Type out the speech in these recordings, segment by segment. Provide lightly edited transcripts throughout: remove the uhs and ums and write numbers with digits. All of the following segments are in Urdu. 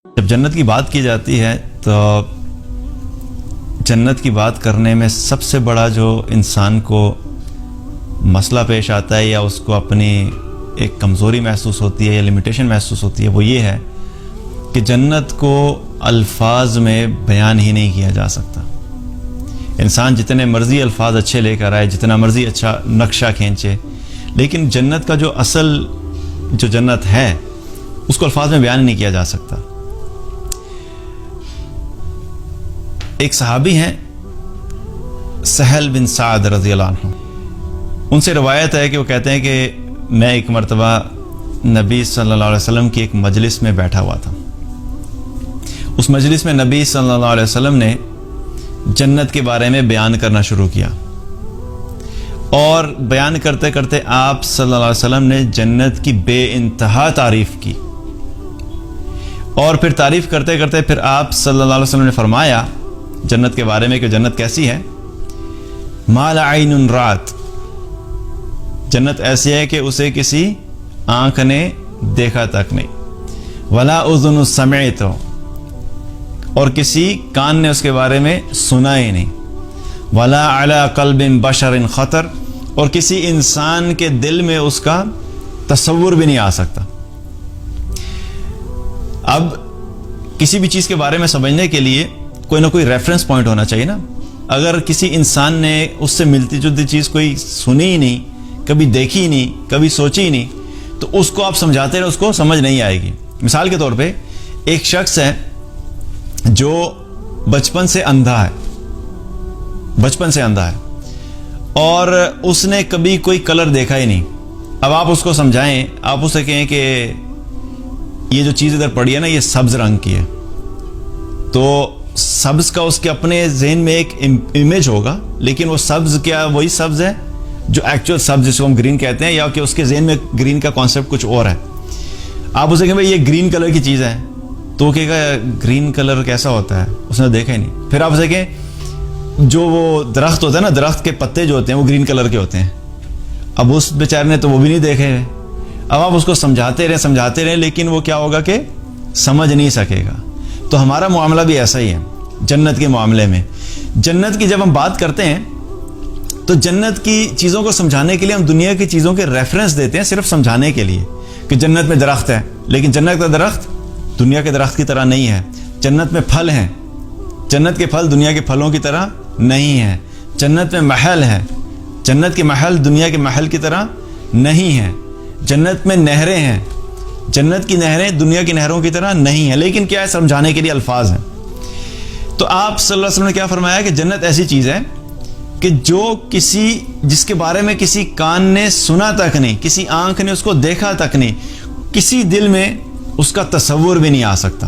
جب جنت کی بات کی جاتی ہے تو جنت کی بات کرنے میں سب سے بڑا جو انسان کو مسئلہ پیش آتا ہے یا اس کو اپنی ایک کمزوری محسوس ہوتی ہے یا لمیٹیشن محسوس ہوتی ہے وہ یہ ہے کہ جنت کو الفاظ میں بیان ہی نہیں کیا جا سکتا۔ انسان جتنے مرضی الفاظ اچھے لے کر آئے، جتنا مرضی اچھا نقشہ کھینچے، لیکن جنت کا جو اصل جو جنت ہے اس کو الفاظ میں بیان نہیں کیا جا سکتا۔ ایک صحابی ہیں سہل بن سعد رضی اللہ عنہ، ان سے روایت ہے کہ وہ کہتے ہیں کہ میں ایک مرتبہ نبی صلی اللہ علیہ وسلم کی ایک مجلس میں بیٹھا ہوا تھا۔ اس مجلس میں نبی صلی اللہ علیہ وسلم نے جنت کے بارے میں بیان کرنا شروع کیا، اور بیان کرتے کرتے آپ صلی اللہ علیہ وسلم نے جنت کی بے انتہا تعریف کی، اور پھر تعریف کرتے کرتے پھر آپ صلی اللہ علیہ وسلم نے فرمایا جنت کے بارے میں کہ جنت کیسی ہے؟ ما لا عین رات، جنت ایسی ہے کہ اسے کسی آنکھ نے دیکھا تک نہیں، ولا اذن سمعت، اور کسی کان نے اس کے بارے میں سنا ہی نہیں، ولا علی قلب بشر خطر، اور کسی انسان کے دل میں اس کا تصور بھی نہیں آ سکتا۔ اب کسی بھی چیز کے بارے میں سمجھنے کے لیے کوئی نہ کوئی ریفرنس پوائنٹ ہونا چاہیے نا۔ اگر کسی انسان نے اس سے ملتی جلتی چیز کوئی سنی ہی نہیں، کبھی دیکھی ہی نہیں، کبھی سوچی ہی نہیں، تو اس کو آپ سمجھاتے رہے اس کو سمجھ نہیں آئے گی۔ مثال کے طور پہ ایک شخص ہے جو بچپن سے اندھا ہے اور اس نے کبھی کوئی کلر دیکھا ہی نہیں۔ اب آپ اس کو سمجھائیں، آپ اسے کہیں کہ یہ جو چیز ادھر پڑی ہے نا یہ سبز رنگ کی ہے، تو سبز کا اس کے اپنے ذہن میں ایک امیج ہوگا، لیکن وہ سبز کیا وہی سبز ہے جو ایکچوئل سبز جس کو ہم گرین کہتے ہیں، یا کہ اس کے ذہن میں گرین کا کانسیپٹ کچھ اور ہے۔ آپ اسے کہیں بھائی یہ گرین کلر کی چیز ہے، تو وہ کہے گا گرین کلر کیسا ہوتا ہے، اس نے دیکھا ہی نہیں۔ پھر آپ اسے کہیں جو وہ درخت ہوتا ہے نا، درخت کے پتے جو ہوتے ہیں وہ گرین کلر کے ہوتے ہیں، اب اس بیچارے نے تو وہ بھی نہیں دیکھے ہیں۔ اب آپ اس کو سمجھاتے رہیں لیکن وہ کیا ہوگا کہ سمجھ نہیں سکے گا۔ تو ہمارا معاملہ بھی ایسا ہی ہے جنت کے معاملے میں۔ جنت کی جب ہم بات کرتے ہیں تو جنت کی چیزوں کو سمجھانے کے لیے ہم دنیا کی چیزوں کے ریفرنس دیتے ہیں، صرف سمجھانے کے لیے کہ جنت میں درخت ہے، لیکن جنت کا درخت دنیا کے درخت کی طرح نہیں ہے۔ جنت میں پھل ہیں، جنت کے پھل دنیا کے پھلوں کی طرح نہیں ہیں۔ جنت میں محل ہے، جنت کے محل دنیا کے محل کی طرح نہیں ہیں۔ جنت میں نہریں ہیں، جنت کی نہریں دنیا کی نہروں کی طرح نہیں ہیں، لیکن کیا ہے سمجھانے کے لیے الفاظ ہیں۔ تو آپ صلی اللہ علیہ وسلم نے کیا فرمایا کہ جنت ایسی چیز ہے کہ جس کے بارے میں کسی کان نے سنا تک نہیں، کسی آنکھ نے اس کو دیکھا تک نہیں، کسی دل میں اس کا تصور بھی نہیں آ سکتا۔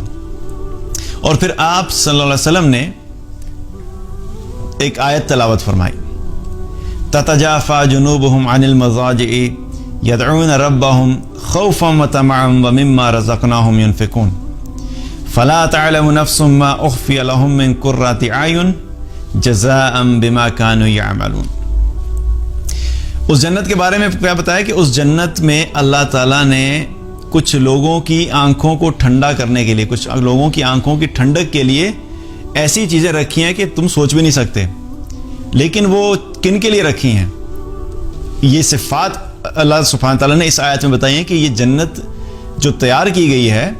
اور پھر آپ صلی اللہ علیہ وسلم نے ایک آیت تلاوت فرمائی، تتجافى جنوبهم عن المضاجع يدعون ربهم خوفا وطمعا ومما رزقناهم ينفقون فلا تعلم نفس ما اخفي لهم من قرة اعين جزاء بما كانوا يعملون۔ اس جنت کے بارے میں کیا بتایا کہ اس جنت میں اللہ تعالیٰ نے کچھ لوگوں کی آنکھوں کو ٹھنڈا کرنے کے لیے، کچھ لوگوں کی آنکھوں کی ٹھنڈک کے لیے ایسی چیزیں رکھی ہیں کہ تم سوچ بھی نہیں سکتے۔ لیکن وہ کن کے لیے رکھی ہیں؟ یہ صفات اللہ سبحانہ تعالیٰ نے اس آیت میں بتائی ہیں کہ یہ جنت جو تیار کی گئی ہے،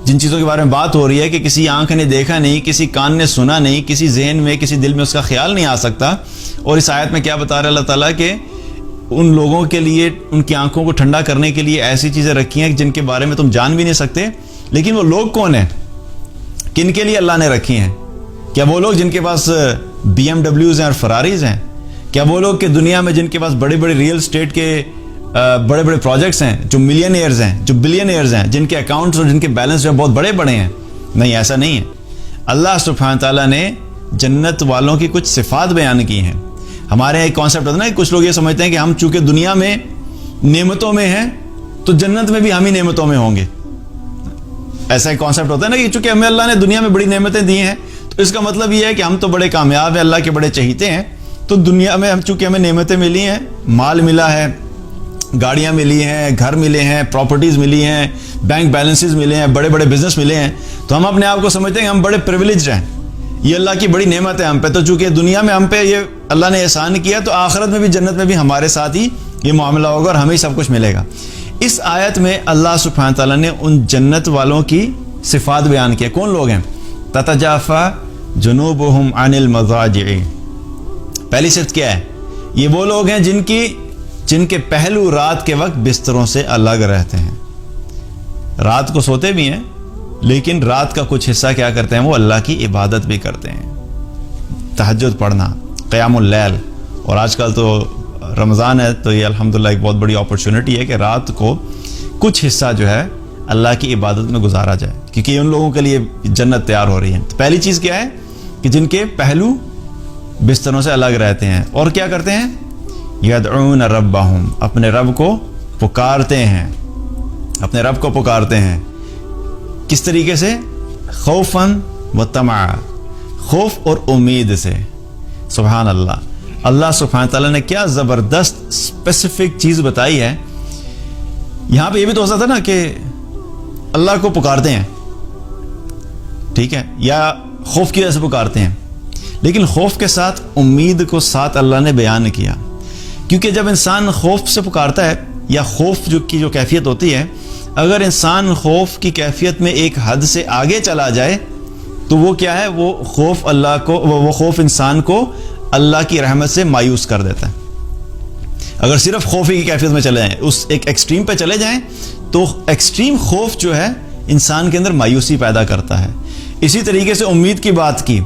جن چیزوں کے بارے میں بات ہو رہی ہے کہ کسی آنکھ نے دیکھا نہیں، کسی کان نے سنا نہیں، کسی ذہن میں کسی دل میں اس کا خیال نہیں آ سکتا، اور اس آیت میں کیا بتا رہا ہے اللہ تعالیٰ کہ ان لوگوں کے لیے ان کی آنکھوں کو ٹھنڈا کرنے کے لیے ایسی چیزیں رکھی ہیں جن کے بارے میں تم جان بھی نہیں سکتے۔ لیکن وہ لوگ کون ہیں؟ کن کے لیے اللہ نے رکھی ہیں؟ کیا وہ لوگ جن کے پاس BMW ہیں اور فراریز ہیں؟ کیا وہ لوگ کہ دنیا میں جن کے پاس بڑے بڑے ریئل اسٹیٹ کے بڑے بڑے پروجیکٹس ہیں، جو ملینئرز ہیں، جو بلینئرز ہیں، جن کے اکاؤنٹس اور جن کے بیلنس جو بہت بڑے بڑے ہیں؟ نہیں، ایسا نہیں ہے۔ اللہ سبحانہ تعالیٰ نے جنت والوں کی کچھ صفات بیان کی ہیں۔ ہمارے ایک کانسیپٹ ہوتا ہے نا، کچھ لوگ یہ سمجھتے ہیں کہ ہم چونکہ دنیا میں نعمتوں میں ہیں تو جنت میں بھی ہم ہی نعمتوں میں ہوں گے۔ ایسا ایک کانسیپٹ ہوتا ہے نا کہ چونکہ ہمیں اللہ نے دنیا میں بڑی نعمتیں دی ہیں تو اس کا مطلب یہ ہے کہ ہم تو بڑے کامیاب ہیں، اللہ کے بڑے چہیتے ہیں، تو دنیا میں ہم چونکہ ہمیں نعمتیں ملی ہیں، مال ملا ہے، گاڑیاں ملی ہیں، گھر ملے ہیں، پراپرٹیز ملی ہیں، بینک بیلنسز ملے ہیں، بڑے بڑے بزنس ملے ہیں، تو ہم اپنے آپ کو سمجھتے ہیں کہ ہم بڑے پریویلیجڈ ہیں، یہ اللہ کی بڑی نعمت ہے ہم پہ. تو چونکہ دنیا میں ہم پہ یہ اللہ نے احسان کیا تو آخرت میں بھی جنت میں بھی ہمارے ساتھ ہی یہ معاملہ ہوگا اور ہمیں سب کچھ ملے گا. اس آیت میں اللہ سبحانہ تعالیٰ نے ان جنت والوں کی صفات بیان کیا. کون لوگ ہیں؟ تتجافا جنوبہم عن المضاجع. پہلی صفت کیا ہے؟ یہ وہ لوگ ہیں جن کے پہلو رات کے وقت بستروں سے الگ رہتے ہیں. رات کو سوتے بھی ہیں لیکن رات کا کچھ حصہ کیا کرتے ہیں؟ وہ اللہ کی عبادت بھی کرتے ہیں. تہجد پڑھنا، قیام اللیل. اور آج کل تو رمضان ہے تو یہ الحمدللہ ایک بہت بڑی اپرچونٹی ہے کہ رات کو کچھ حصہ جو ہے اللہ کی عبادت میں گزارا جائے، کیونکہ ان لوگوں کے لیے جنت تیار ہو رہی ہے. تو پہلی چیز کیا ہے کہ جن کے پہلو بستروں سے الگ رہتے ہیں. اور کیا کرتے ہیں؟ یدعون ربہم، اپنے رب کو پکارتے ہیں، اپنے رب کو پکارتے ہیں. کس طریقے سے؟ خوفاً و طمعا، خوف اور امید سے. سبحان اللہ. اللہ سبحانہ تعالیٰ نے کیا زبردست اسپیسیفک چیز بتائی ہے. یہاں پہ یہ بھی تو ہو سکتا نا کہ اللہ کو پکارتے ہیں، ٹھیک ہے، یا خوف کی وجہ سے پکارتے ہیں، لیکن خوف کے ساتھ امید کو ساتھ اللہ نے بیان کیا. کیونکہ جب انسان خوف سے پکارتا ہے یا خوف کی جو کیفیت ہوتی ہے، اگر انسان خوف کی کیفیت میں ایک حد سے آگے چلا جائے تو وہ کیا ہے؟ وہ خوف اللہ کو، وہ خوف انسان کو اللہ کی رحمت سے مایوس کر دیتا ہے. اگر صرف خوف کی کیفیت میں چلے جائیں، اس ایک ایکسٹریم پہ چلے جائیں تو ایکسٹریم خوف جو ہے انسان کے اندر مایوسی پیدا کرتا ہے. اسی طریقے سے امید کی بات کی.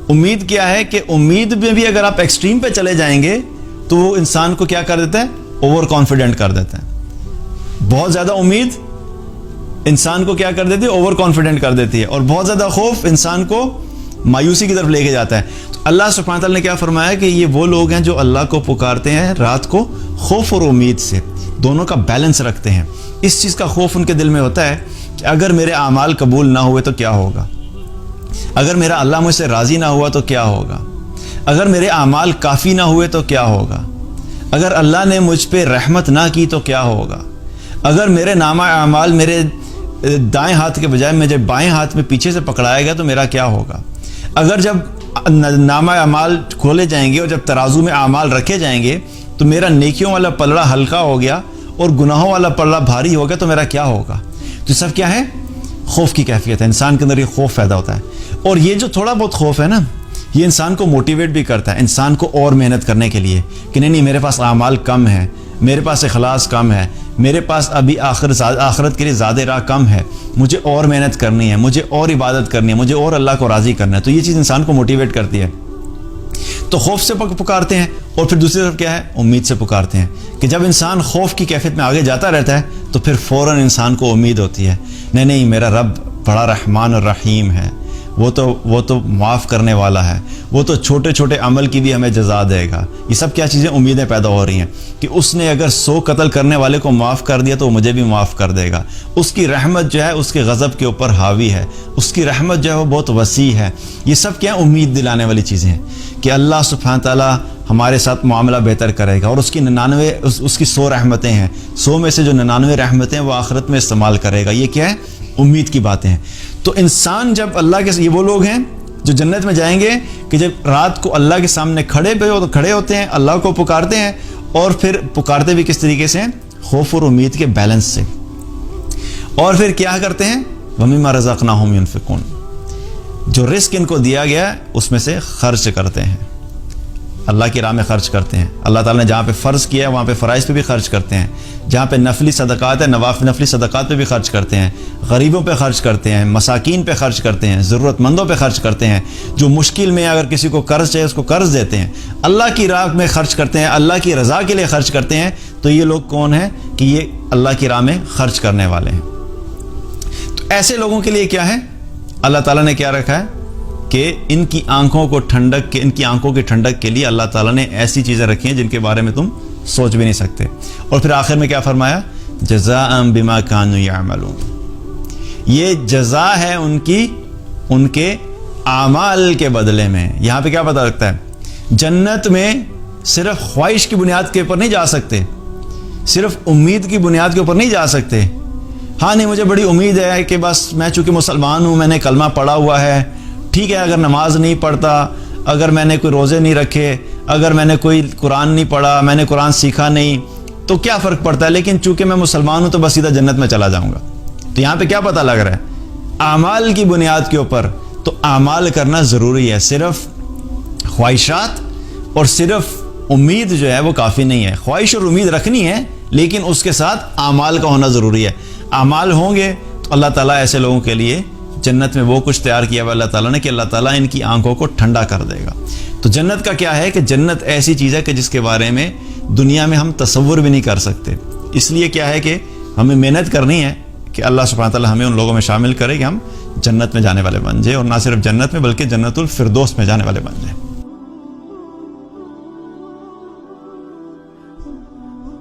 امید کیا ہے کہ امید میں بھی اگر آپ ایکسٹریم پہ چلے جائیں گے تو وہ انسان کو کیا کر دیتا ہے؟ اوور کانفیڈنٹ کر دیتا ہے. بہت زیادہ امید انسان کو کیا کر دیتی ہے؟ اوور کانفیڈنٹ کر دیتی ہے. اور بہت زیادہ خوف انسان کو مایوسی کی طرف لے کے جاتا ہے. تو اللہ سبحانہ تعالیٰ نے کیا فرمایا کہ یہ وہ لوگ ہیں جو اللہ کو پکارتے ہیں رات کو خوف اور امید سے، دونوں کا بیلنس رکھتے ہیں. اس چیز کا خوف ان کے دل میں ہوتا ہے کہ اگر میرے اعمال قبول نہ ہوئے تو کیا ہوگا، اگر میرا اللہ مجھ سے راضی نہ ہوا تو کیا ہوگا، اگر میرے اعمال کافی نہ ہوئے تو کیا ہوگا، اگر اللہ نے مجھ پہ رحمت نہ کی تو کیا ہوگا، اگر میرے نامہ اعمال میرے دائیں ہاتھ کے بجائے مجھے بائیں ہاتھ میں پیچھے سے پکڑایا گیا تو میرا کیا ہوگا، اگر جب نامہ اعمال کھولے جائیں گے اور جب ترازو میں اعمال رکھے جائیں گے تو میرا نیکیوں والا پلڑا ہلکا ہو گیا اور گناہوں والا پلڑا بھاری ہو گیا تو میرا کیا ہوگا. تو سب کیا ہے؟ خوف کی کیفیت ہے. انسان کے اندر یہ خوف پیدا ہوتا ہے. اور یہ جو تھوڑا بہت خوف ہے نا، یہ انسان کو موٹیویٹ بھی کرتا ہے، انسان کو اور محنت کرنے کے لیے کہ نہیں میرے پاس اعمال کم ہے، میرے پاس اخلاص کم ہے، میرے پاس ابھی آخرت کے لیے زیادہ راہ کم ہے، مجھے اور محنت کرنی ہے، مجھے اور عبادت کرنی ہے، مجھے اور اللہ کو راضی کرنا ہے. تو یہ چیز انسان کو موٹیویٹ کرتی ہے. تو خوف سے پکارتے ہیں. اور پھر دوسری طرف کیا ہے؟ امید سے پکارتے ہیں کہ جب انسان خوف کی کیفیت میں آگے جاتا رہتا ہے تو پھر فوراً انسان کو امید ہوتی ہے نہیں میرا رب بڑا رحمان اور رحیم ہے، وہ تو معاف کرنے والا ہے، وہ تو چھوٹے چھوٹے عمل کی بھی ہمیں جزا دے گا. یہ سب کیا چیزیں امیدیں پیدا ہو رہی ہیں کہ اس نے اگر 100 قتل کرنے والے کو معاف کر دیا تو وہ مجھے بھی معاف کر دے گا. اس کی رحمت جو ہے اس کے غضب کے اوپر حاوی ہے، اس کی رحمت جو ہے وہ بہت وسیع ہے. یہ سب کیا امید دلانے والی چیزیں ہیں کہ اللہ سبحانہ تعالیٰ ہمارے ساتھ معاملہ بہتر کرے گا اور اس کی 100 رحمتیں ہیں، 100 میں سے جو 99 رحمتیں وہ آخرت میں استعمال کرے گا. یہ کیا ہے؟ امید کی باتیں ہیں. تو انسان جب اللہ کے، یہ وہ لوگ ہیں جو جنت میں جائیں گے کہ جب رات کو اللہ کے سامنے کھڑے ہوتے ہیں، اللہ کو پکارتے ہیں، اور پھر پکارتے بھی کس طریقے سے؟ خوف اور امید کے بیلنس سے. اور پھر کیا کرتے ہیں؟ وَمِمَّا رَزَقْنَاهُمْ يُنْفِقُونَ، جو رزق ان کو دیا گیا اس میں سے خرچ کرتے ہیں، اللہ کی راہ میں خرچ کرتے ہیں. اللہ تعالیٰ نے جہاں پہ فرض کیا ہے وہاں پہ فرائض پہ بھی خرچ کرتے ہیں، جہاں پہ نفلی صدقات ہے نفلی صدقات پہ بھی خرچ کرتے ہیں، غریبوں پہ خرچ کرتے ہیں، مساکین پہ خرچ کرتے ہیں، ضرورت مندوں پہ خرچ کرتے ہیں، جو مشکل میں اگر کسی کو قرض چاہیے اس کو قرض دیتے ہیں، اللہ کی راہ میں خرچ کرتے ہیں، اللہ کی رضا کے لیے خرچ کرتے ہیں. تو یہ لوگ کون ہیں کہ یہ اللہ کی راہ میں خرچ کرنے والے ہیں. تو ایسے لوگوں کے لیے کیا ہے؟ اللہ تعالیٰ نے کیا رکھا ہے کہ ان کی آنکھوں کی ٹھنڈک کے لیے اللہ تعالیٰ نے ایسی چیزیں رکھی ہیں جن کے بارے میں تم سوچ بھی نہیں سکتے. اور پھر آخر میں کیا فرمایا؟ جزاء بما كانوا يعملون. یہ جزا ہے ان کے اعمال کے بدلے میں. یہاں پہ کیا پتہ لگتا ہے؟ جنت میں صرف خواہش کی بنیاد کے اوپر نہیں جا سکتے، صرف امید کی بنیاد کے اوپر نہیں جا سکتے. ہاں نہیں مجھے بڑی امید ہے کہ بس میں چونکہ مسلمان ہوں، میں نے کلمہ پڑھا ہوا ہے، ٹھیک ہے اگر نماز نہیں پڑھتا، اگر میں نے کوئی روزے نہیں رکھے، اگر میں نے کوئی قرآن نہیں پڑھا، میں نے قرآن سیکھا نہیں تو کیا فرق پڑتا ہے، لیکن چونکہ میں مسلمان ہوں تو بس سیدھا جنت میں چلا جاؤں گا. تو یہاں پہ کیا پتہ لگ رہا ہے؟ اعمال کی بنیاد کے اوپر تو اعمال کرنا ضروری ہے. صرف خواہشات اور صرف امید جو ہے وہ کافی نہیں ہے. خواہش اور امید رکھنی ہے لیکن اس کے ساتھ اعمال کا ہونا ضروری ہے. اعمال ہوں گے تو اللہ تعالیٰ ایسے لوگوں کے لیے جنت میں وہ کچھ تیار کیا ہوا اللہ تعالیٰ نے کہ اللہ تعالیٰ ان کی آنکھوں کو ٹھنڈا کر دے گا. تو جنت کا کیا ہے کہ جنت ایسی چیز ہے کہ جس کے بارے میں دنیا میں ہم تصور بھی نہیں کر سکتے. اس لیے کیا ہے کہ ہمیں محنت کرنی ہے کہ اللہ سبحانہ تعالیٰ ہمیں ان لوگوں میں شامل کرے کہ ہم جنت میں جانے والے بن جائیں، اور نہ صرف جنت میں بلکہ جنت الفردوس میں جانے والے بن جائیں.